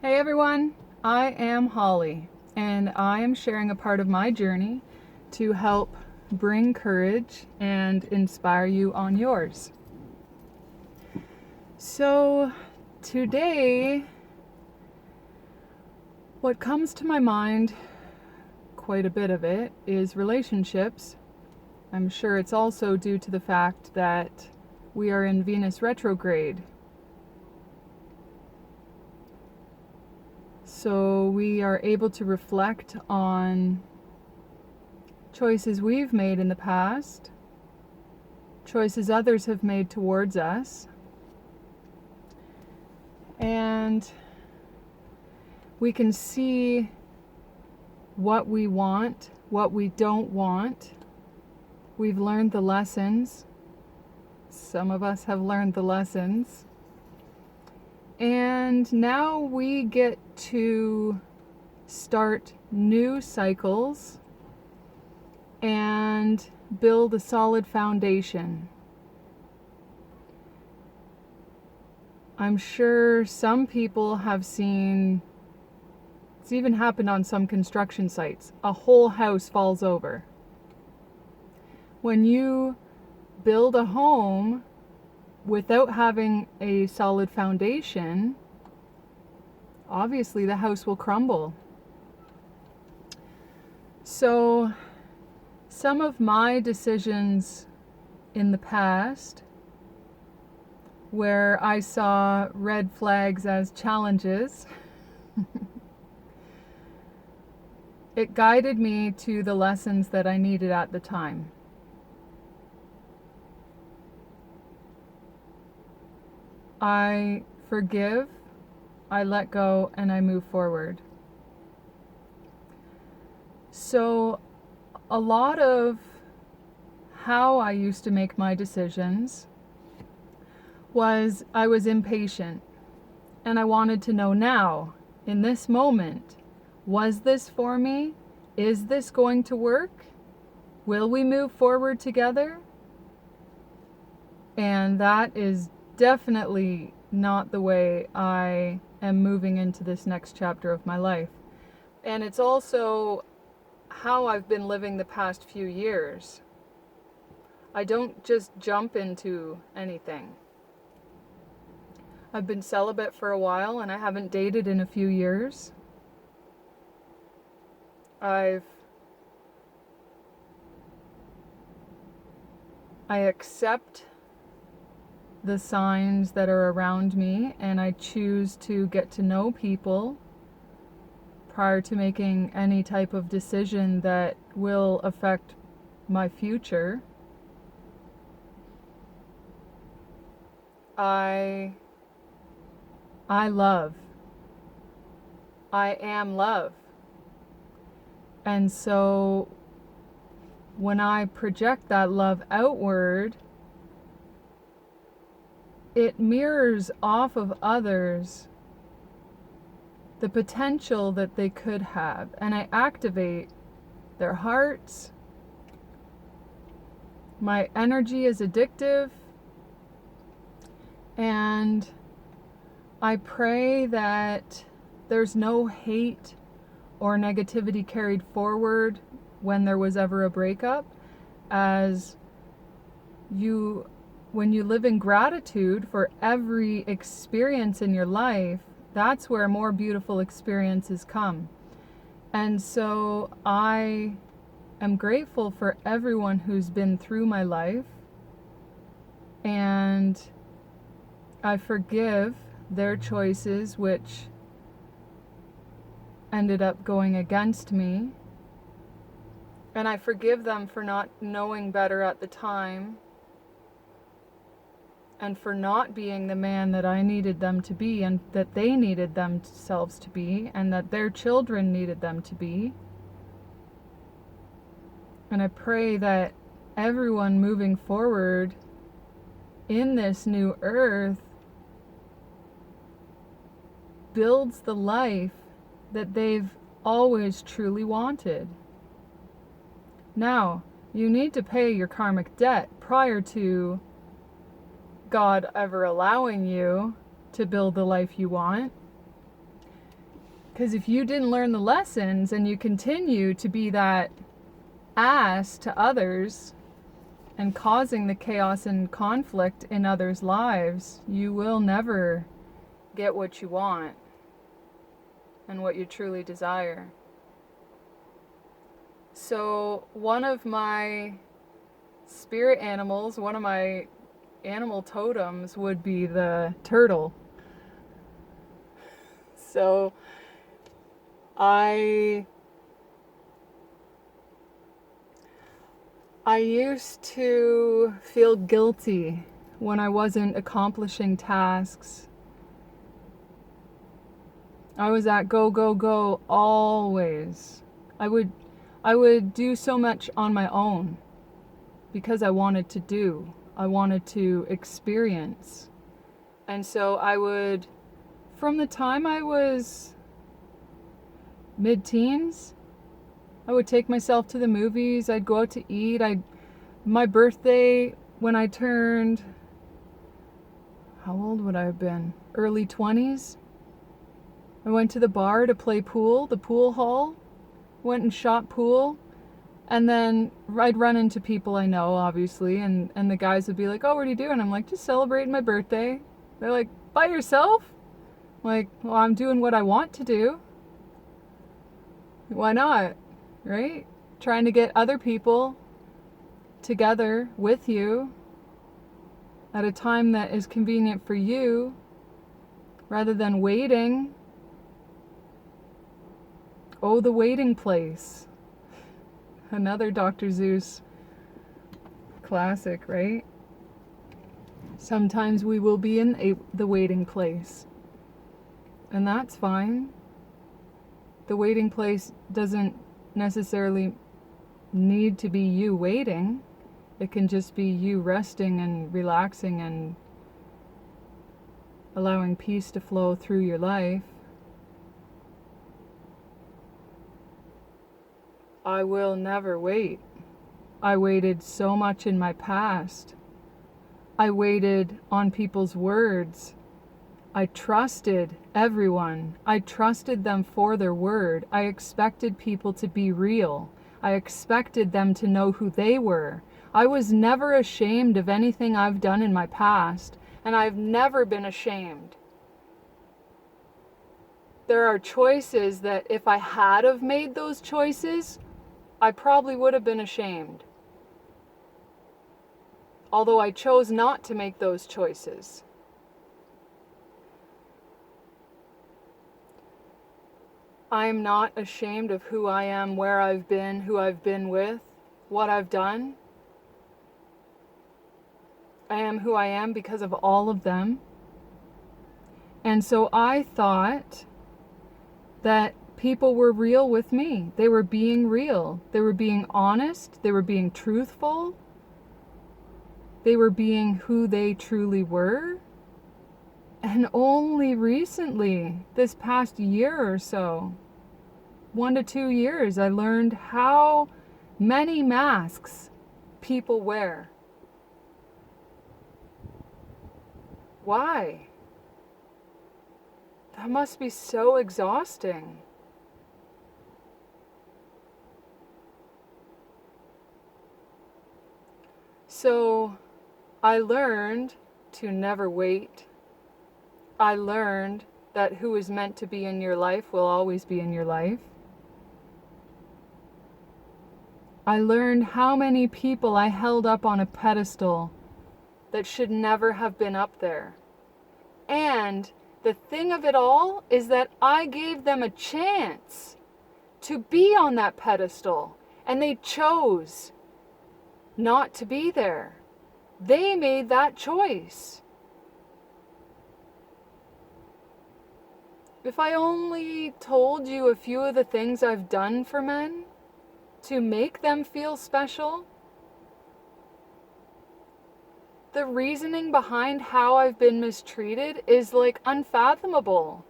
Hey everyone, I am Holly, and I am sharing a part of my journey to help bring courage and inspire you on yours. So, today, what comes to my mind, quite a bit of it, is relationships. I'm sure it's also due to the fact that we are in Venus retrograde. So we are able to reflect on choices we've made in the past, choices others have made towards us, and we can see what we want, what we don't want. We've learned the lessons. Some of us have learned the lessons. And now we get to start new cycles and build a solid foundation. I'm sure some people have seen, it's even happened on some construction sites, a whole house falls over. When you build a home without having a solid foundation, obviously the house will crumble. So some of my decisions in the past, where I saw red flags as challenges, it guided me to the lessons that I needed at the time. I forgive, I let go, and I move forward. So a lot of how I used to make my decisions was I was impatient and I wanted to know now, in this moment, was this for me? Is this going to work? Will we move forward together? And that is definitely not the way I am moving into this next chapter of my life. And it's also how I've been living the past few years. I don't just jump into anything. I've been celibate for a while and I haven't dated in a few years. I accept the signs that are around me, and I choose to get to know people prior to making any type of decision that will affect my future. I love. I am love. And so when I project that love outward, it mirrors off of others the potential that they could have, and I activate their hearts. My energy is addictive, and I pray that there's no hate or negativity carried forward when there was ever a breakup, as when you live in gratitude for every experience in your life, that's where more beautiful experiences come. And so I am grateful for everyone who's been through my life, and I forgive their choices which ended up going against me. And I forgive them for not knowing better at the time, and for not being the man that I needed them to be, and that they needed themselves to be, and that their children needed them to be. And I pray that everyone moving forward in this new earth builds the life that they've always truly wanted. Now, you need to pay your karmic debt prior to God ever allowing you to build the life you want. Because if you didn't learn the lessons and you continue to be that ass to others and causing the chaos and conflict in others' lives, you will never get what you want and what you truly desire. So one of my spirit animals, one of my animal totems would be the turtle. So I used to feel guilty when I wasn't accomplishing tasks. I was at go, go, go always. I would do so much on my own because I wanted to do. I wanted to experience. And so I would, from the time I was mid-teens, I would take myself to the movies. I'd go out to eat. My birthday, when I turned, how old would I have been? Early 20s. I went to the bar to play pool, the pool hall. Went and shot pool. And then I'd run into people I know, obviously. And the guys would be like, oh, what are you doing? I'm like, just celebrating my birthday. They're like, by yourself? I'm like, well, I'm doing what I want to do. Why not? Right? Trying to get other people together with you at a time that is convenient for you rather than waiting. Oh, the waiting place. Another Dr. Seuss classic, right? Sometimes we will be in the waiting place. And that's fine. The waiting place doesn't necessarily need to be you waiting. It can just be you resting and relaxing and allowing peace to flow through your life. I will never wait. I waited so much in my past. I waited on people's words. I trusted everyone. I trusted them for their word. I expected people to be real. I expected them to know who they were. I was never ashamed of anything I've done in my past, and I've never been ashamed. There are choices that if I had have made those choices, I probably would have been ashamed. Although I chose not to make those choices. I am not ashamed of who I am, where I've been, who I've been with, what I've done. I am who I am because of all of them. And so I thought that people were real with me. They were being real. They were being honest. They were being truthful. They were being who they truly were. And only recently, this past year or so, 1 to 2 years, I learned how many masks people wear. Why? That must be so exhausting. So I learned to never wait. I learned that who is meant to be in your life will always be in your life. I learned how many people I held up on a pedestal that should never have been up there. And the thing of it all is that I gave them a chance to be on that pedestal, and they chose not to be there. They made that choice. If I only told you a few of the things I've done for men to make them feel special, the reasoning behind how I've been mistreated is like unfathomable.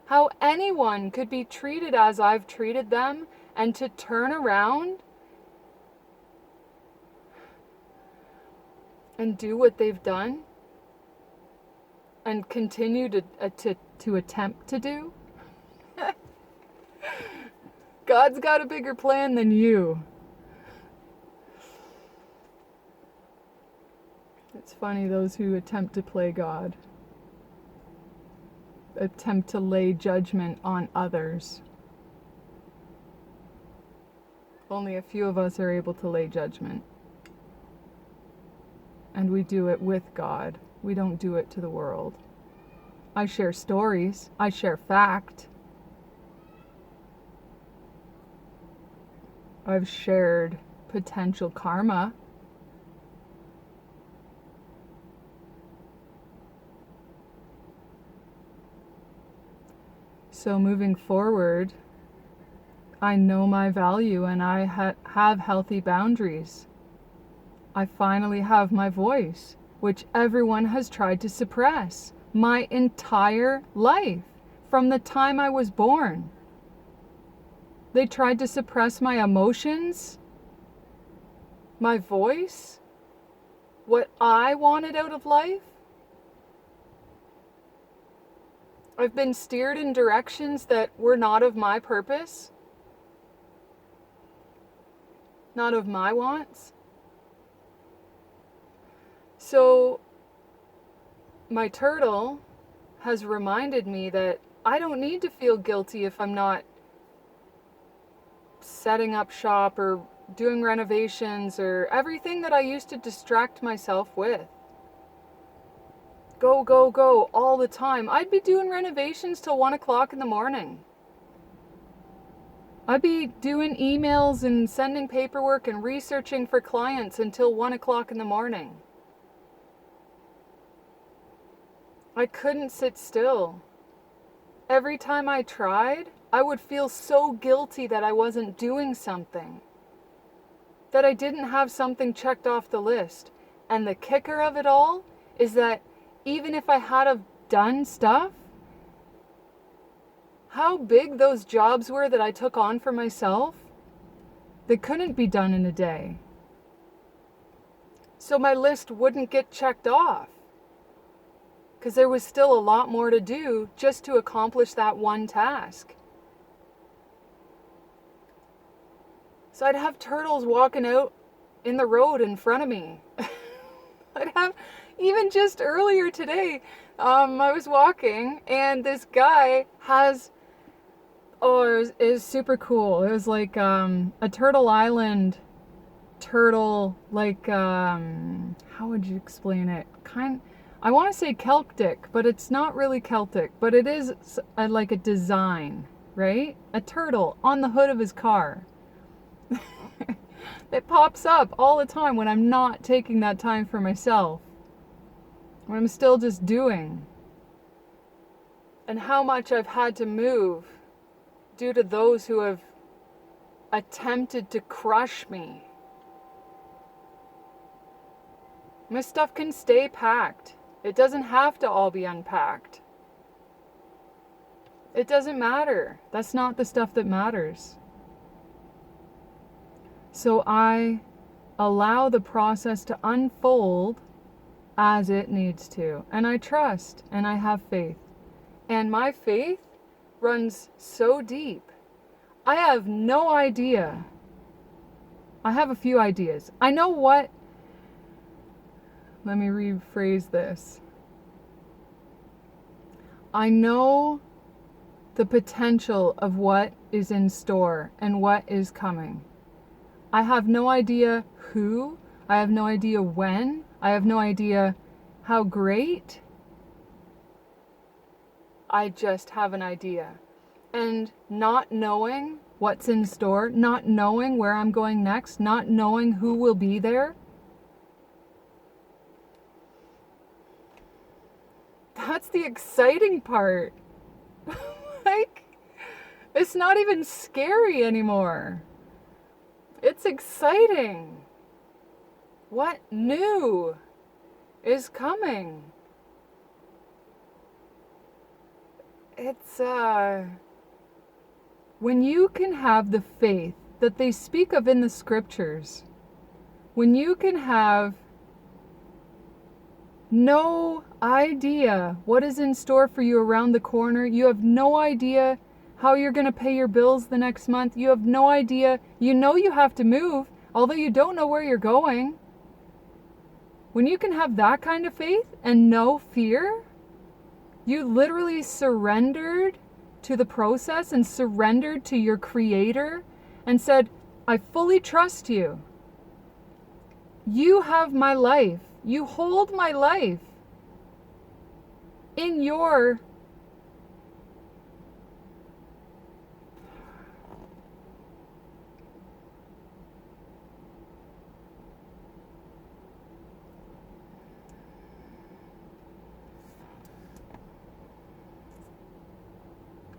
How anyone could be treated as I've treated them and to turn around and do what they've done and continue to attempt to do. God's got a bigger plan than you. It's funny, those who attempt to play God attempt to lay judgment on others. Only a few of us are able to lay judgment. And we do it with God. We don't do it to the world. I share stories. I share fact. I've shared potential karma. So moving forward, I know my value and I have healthy boundaries. I finally have my voice, which everyone has tried to suppress my entire life, from the time I was born. They tried to suppress my emotions, my voice, what I wanted out of life. I've been steered in directions that were not of my purpose, not of my wants. So my turtle has reminded me that I don't need to feel guilty if I'm not setting up shop or doing renovations or everything that I used to distract myself with. Go, go, go all the time. I'd be doing renovations till 1 o'clock in the morning. I'd be doing emails and sending paperwork and researching for clients until 1 o'clock in the morning. I couldn't sit still. Every time I tried, I would feel so guilty that I wasn't doing something, that I didn't have something checked off the list. And the kicker of it all is that even if I had have done stuff, how big those jobs were that I took on for myself, they couldn't be done in a day. So my list wouldn't get checked off, because there was still a lot more to do just to accomplish that one task. So I'd have turtles walking out in the road in front of me. I'd have, even just earlier today, I was walking and this guy has, it was super cool. It was like a Turtle Island turtle, like, how would you explain it? I want to say Celtic, but it's not really Celtic, but it is like a design, right? A turtle on the hood of his car. That pops up all the time when I'm not taking that time for myself, when I'm still just doing. And how much I've had to move due to those who have attempted to crush me. My stuff can stay packed. It doesn't have to all be unpacked. It doesn't matter. That's not the stuff that matters. So I allow the process to unfold as it needs to. And I trust and I have faith. And my faith runs so deep. I have no idea. I have a few ideas. I know what. Let me rephrase this. I know the potential of what is in store and what is coming. I have no idea who, I have no idea when, I have no idea how great. I just have an idea. And not knowing what's in store, not knowing where I'm going next, not knowing who will be there, that's the exciting part. Like, it's not even scary anymore. It's exciting. What new is coming? It's, when you can have the faith that they speak of in the scriptures, when you can have no idea what is in store for you around the corner, you have no idea how you're going to pay your bills the next month. You have no idea. You know you have to move, although you don't know where you're going. When you can have that kind of faith and no fear, you literally surrendered to the process and surrendered to your Creator and said, I fully trust you. You have my life. You hold my life in your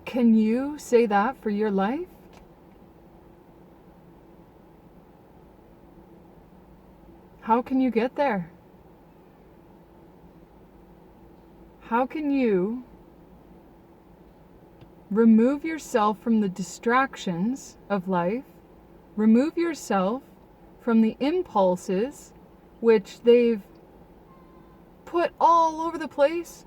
Can you say that for your life? How can you get there? How can you remove yourself from the distractions of life, remove yourself from the impulses which they've put all over the place?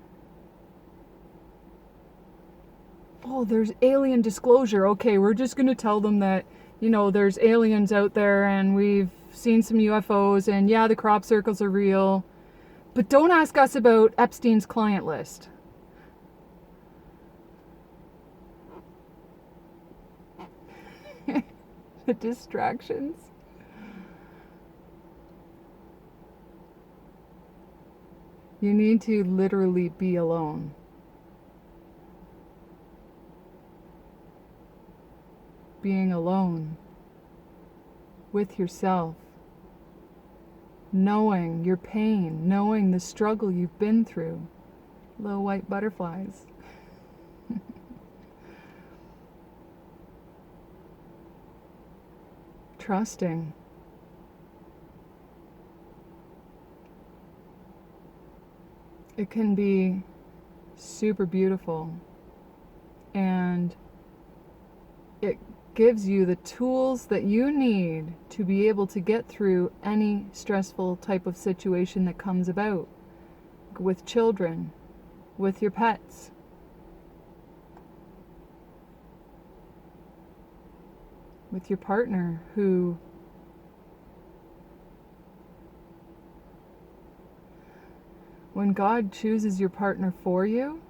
Oh, there's alien disclosure. Okay, we're just going to tell them that, there's aliens out there and we've seen some UFOs and yeah, the crop circles are real. But don't ask us about Epstein's client list. The distractions. You need to literally be alone. Being alone with yourself, knowing your pain, knowing the struggle you've been through. Little white butterflies. Trusting. It can be super beautiful, and it gives you the tools that you need to be able to get through any stressful type of situation that comes about with children, with your pets. With your partner who when God chooses your partner for you,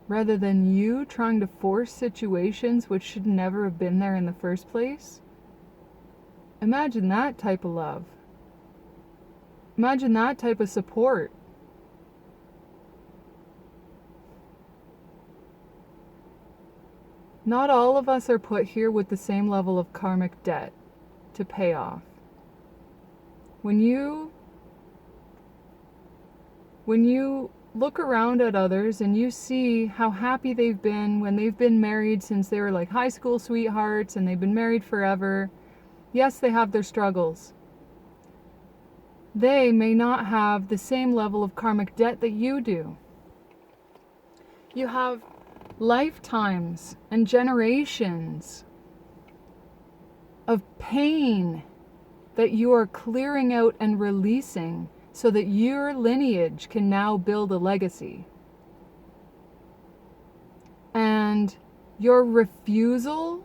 rather than you trying to force situations which should never have been there in the first place. Imagine that type of love. Imagine that type of support. Not all of us are put here with the same level of karmic debt to pay off. When you look around at others and you see how happy they've been when they've been married since they were like high school sweethearts and they've been married forever. Yes, they have their struggles. They may not have the same level of karmic debt that you do. You have lifetimes and generations of pain that you are clearing out and releasing so that your lineage can now build a legacy. And your refusal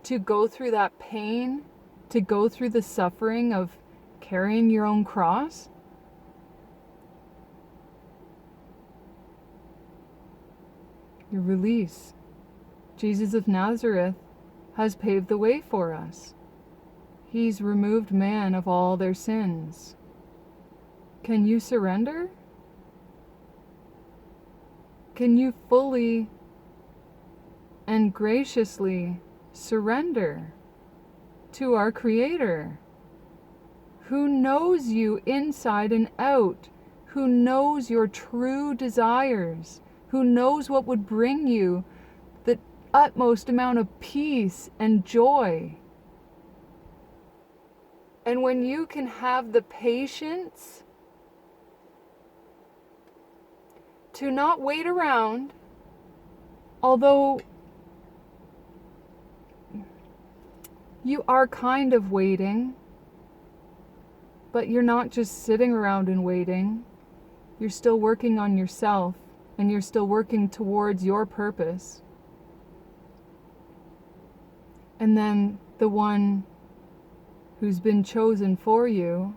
to go through that pain, to go through the suffering of carrying your own cross, your release. Jesus of Nazareth has paved the way for us. He's removed man of all their sins. Can you surrender? Can you fully and graciously surrender to our Creator, who knows you inside and out, who knows your true desires, who knows what would bring you the utmost amount of peace and joy? And when you can have the patience to not wait around, although you are kind of waiting, but you're not just sitting around and waiting. You're still working on yourself, and you're still working towards your purpose. And then the one who's been chosen for you,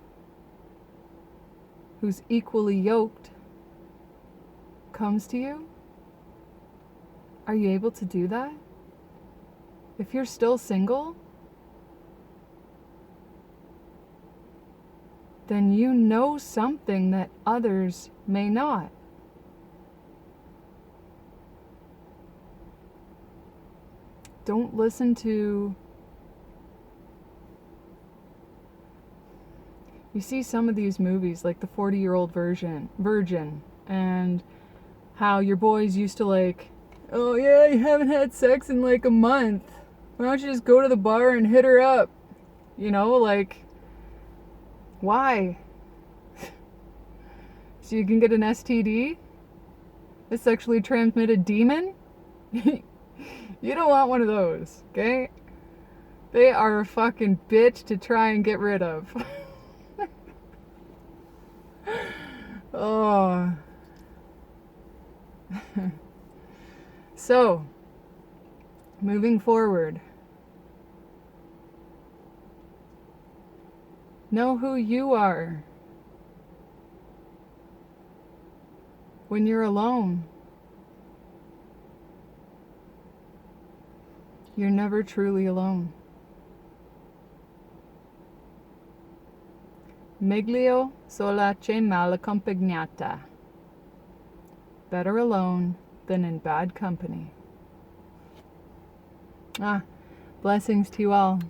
who's equally yoked, comes to you? Are you able to do that? If you're still single, then you know something that others may not. Don't listen to... You see some of these movies, like the 40-Year-Old Virgin, and how your boys used to like, oh yeah, you haven't had sex in like a month. Why don't you just go to the bar and hit her up? You know, like, why? So you can get an STD? A sexually transmitted demon? You don't want one of those, okay? They are a fucking bitch to try and get rid of. Oh. So, moving forward. Know who you are. When you're alone, you're never truly alone. Meglio sola che mal accompagnata. Better alone than in bad company. Blessings to you all.